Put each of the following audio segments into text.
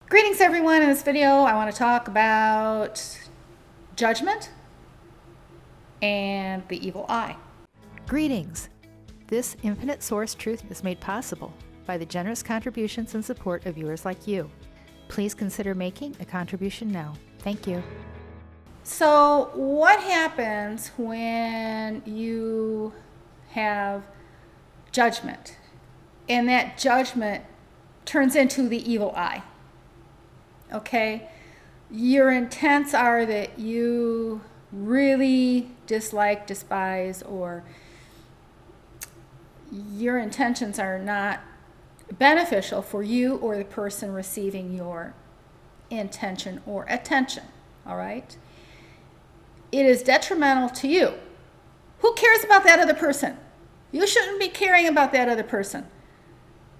Greetings everyone. In this video I want to talk about judgment and the evil eye. Greetings! This infinite source truth is made possible by the generous contributions and support of viewers like you. Please consider making a contribution now. Thank you. So what happens when you have judgment and that judgment turns into the evil eye? Okay, your intents are that you really dislike, despise, or your intentions are not beneficial for you or the person receiving your intention or attention, all right? It is detrimental to you. Who cares about that other person? You shouldn't be caring about that other person.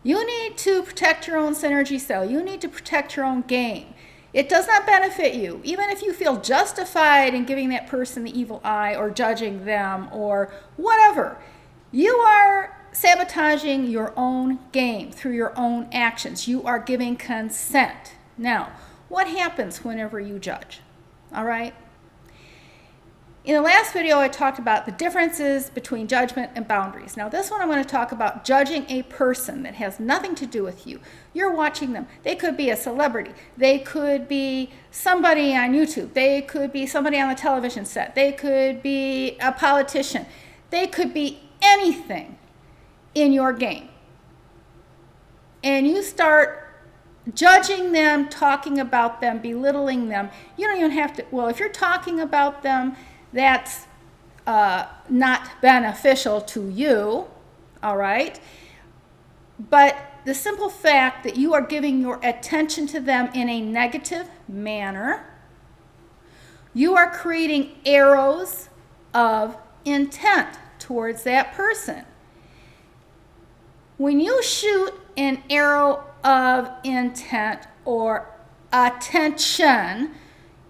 You need to protect your own synergy cell. You need to protect your own game. It does not benefit you. Even if you feel justified in giving that person the evil eye or judging them or whatever, you are sabotaging your own game through your own actions. You are giving consent. Now, what happens whenever you judge? All right? In the last video, I talked about the differences between judgment and boundaries. Now, this one I'm going to talk about judging a person that has nothing to do with you. You're watching them. They could be a celebrity. They could be somebody on YouTube. They could be somebody on the television set. They could be a politician. They could be anything in your game. And you start judging them, talking about them, belittling them. You don't even have to, well, if you're talking about them, that's not beneficial to you, all right? But the simple fact that you are giving your attention to them in a negative manner, you are creating arrows of intent towards that person. When you shoot an arrow of intent or attention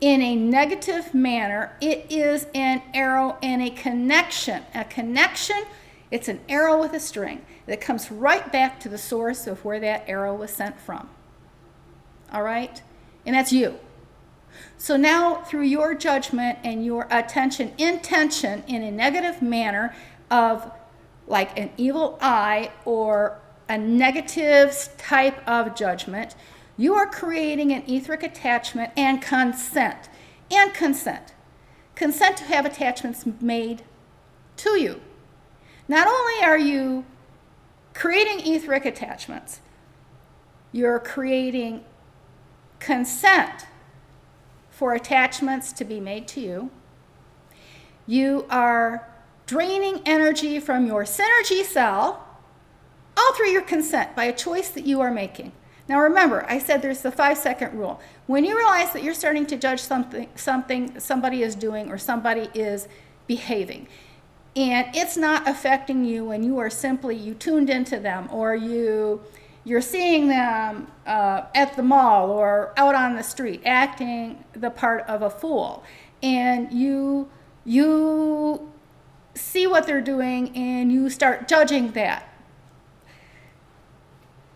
in a negative manner, it is an arrow and a connection. A connection, it's an arrow with a string that comes right back to the source of where that arrow was sent from. All right? And that's you. So now through your judgment and your attention, intention in a negative manner of like an evil eye or a negative type of judgment, you are creating an etheric attachment and consent. And consent. Consent to have attachments made to you. Not only are you creating etheric attachments, you're creating consent for attachments to be made to you. You are draining energy from your synergy cell, all through your consent by a choice that you are making. Now remember, I said there's the 5-second rule. When you realize that you're starting to judge something somebody is doing or somebody is behaving, and it's not affecting you and you are simply, you tuned into them, or you're seeing them at the mall or out on the street acting the part of a fool, and you see what they're doing and you start judging that.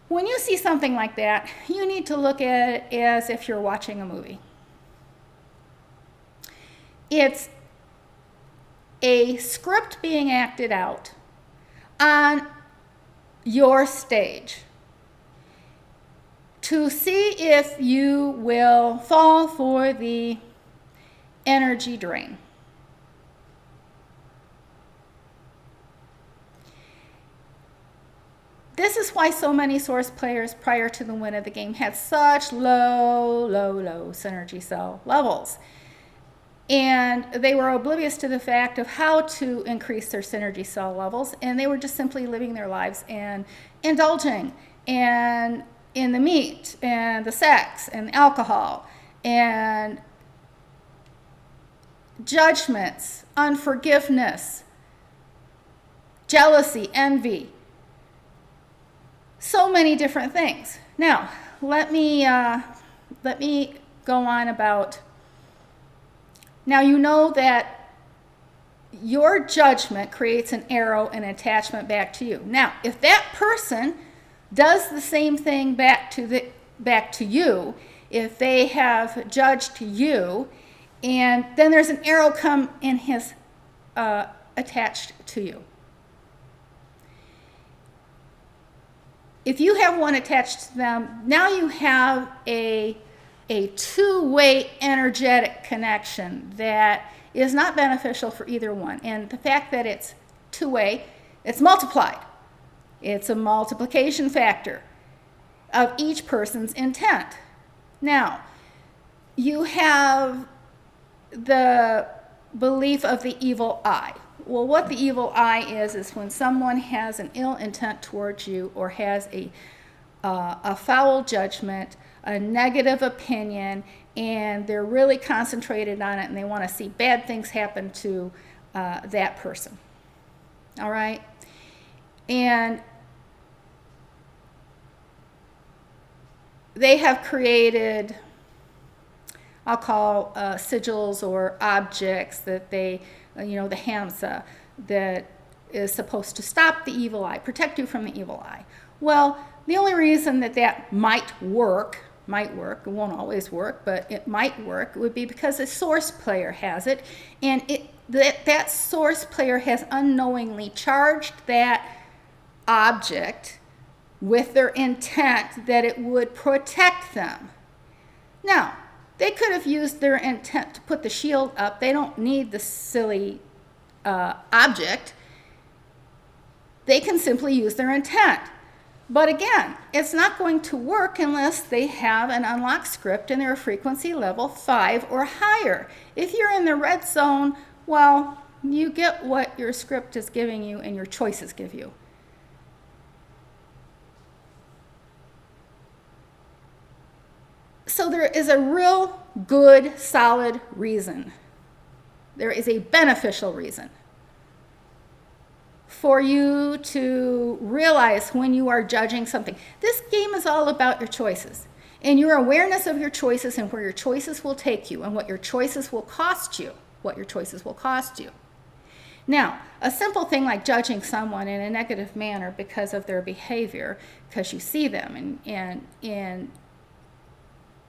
When you see something like that, you need to look at it as if you're watching a movie. It's a script being acted out on your stage to see if you will fall for the energy drain. This is why so many source players prior to the win of the game had such low synergy cell levels. And they were oblivious to the fact of how to increase their synergy cell levels, and they were just simply living their lives and indulging and in the meat and the sex and the alcohol and judgments, unforgiveness, jealousy, envy. So many different things. Now, let me go on about, now you know that your judgment creates an arrow and attachment back to you. Now, if that person does the same thing back to back to you if they have judged you, and then there's an arrow come and has attached to you. If you have one attached to them, now you have a two-way energetic connection that is not beneficial for either one. And the fact that it's two-way, it's multiplied. It's a multiplication factor of each person's intent. Now, you have the belief of the evil eye. Well, what the evil eye is when someone has an ill intent towards you or has a foul judgment, a negative opinion, and they're really concentrated on it and they want to see bad things happen to that person. All right? And they have created, I'll call sigils or objects that they, the hamsa, that is supposed to stop the evil eye, protect you from the evil eye. Well, the only reason that might work, it won't always work, but it might work, would be because a source player has it, and that source player has unknowingly charged that object with their intent that it would protect them. Now, they could have used their intent to put the shield up. They don't need the silly object. They can simply use their intent. But again, it's not going to work unless they have an unlocked script and they're a frequency level 5 or higher. If you're in the red zone, well, you get what your script is giving you and your choices give you. So there is a real good, solid reason. There is a beneficial reason for you to realize when you are judging something. This game is all about your choices and your awareness of your choices and where your choices will take you and what your choices will cost you. Now, a simple thing like judging someone in a negative manner because of their behavior, because you see them and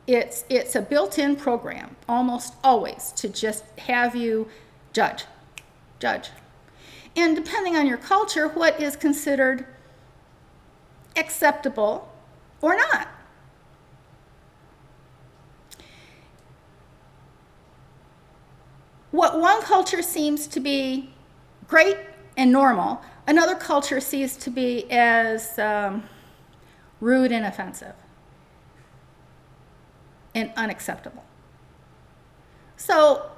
it's a built-in program almost always to just have you judge. And depending on your culture, what is considered acceptable or not. What one culture seems to be great and normal, another culture sees to be as rude and offensive and unacceptable. So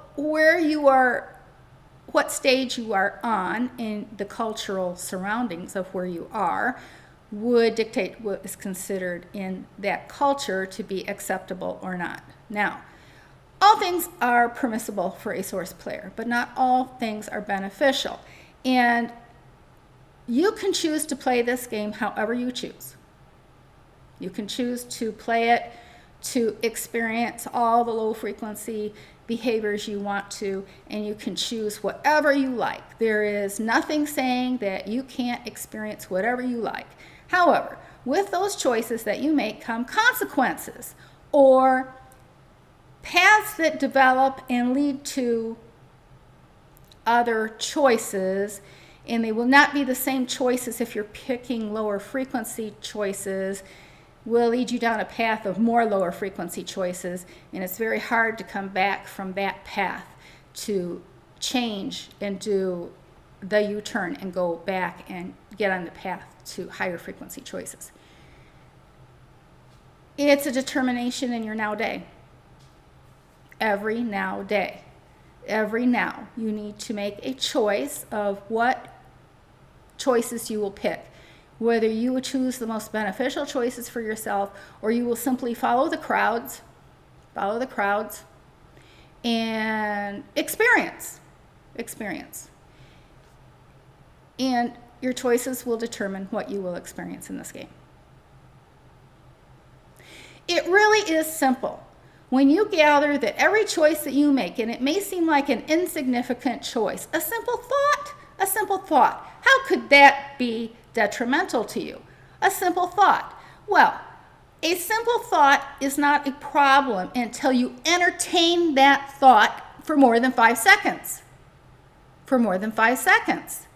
what stage you are on in the cultural surroundings of where you are would dictate what is considered in that culture to be acceptable or not. Now, all things are permissible for a source player, but not all things are beneficial. And you can choose to play this game however you choose. You can choose to play it to experience all the low frequency behaviors you want to, and you can choose whatever you like. There is nothing saying that you can't experience whatever you like. However, with those choices that you make come consequences or paths that develop and lead to other choices, and they will not be the same choices if you're picking lower frequency choices. Will lead you down a path of more lower frequency choices, and it's very hard to come back from that path to change and do the U-turn and go back and get on the path to higher frequency choices. It's a determination in your now day. Every now day. Every now you need to make a choice of what choices you will pick. Whether you will choose the most beneficial choices for yourself or you will simply follow the crowds and experience. And your choices will determine what you will experience in this game. It really is simple. When you gather that every choice that you make, and it may seem like an insignificant choice, a simple thought, how could that be detrimental to you? A simple thought. Well, A simple thought is not a problem until you entertain that thought for more than 5 seconds. For more than 5 seconds.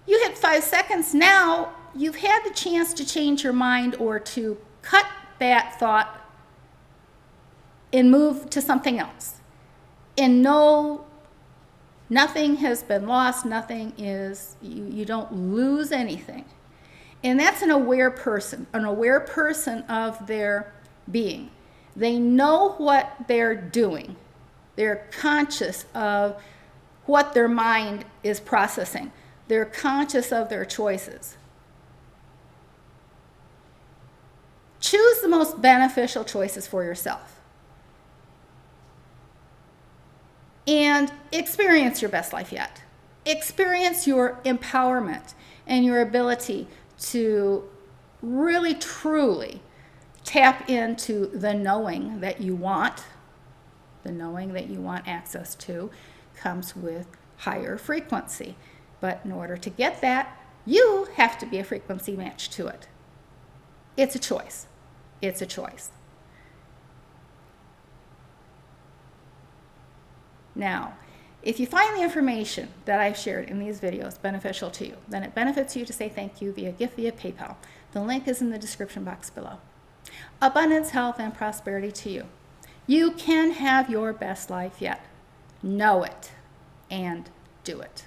You hit 5 seconds now, you've had the chance to change your mind or to cut that thought and move to something else. And nothing has been lost, you don't lose anything. And that's an aware person of their being. They know what they're doing. They're conscious of what their mind is processing. They're conscious of their choices. Choose the most beneficial choices for yourself. And experience your best life yet. Experience your empowerment and your ability to really, truly tap into the knowing that you want. The knowing that you want access to comes with higher frequency. But in order to get that, you have to be a frequency match to it. It's a choice. It's a choice. Now, if you find the information that I've shared in these videos beneficial to you, then it benefits you to say thank you via gift via PayPal. The link is in the description box below. Abundance, health, and prosperity to you. You can have your best life yet. Know it and do it.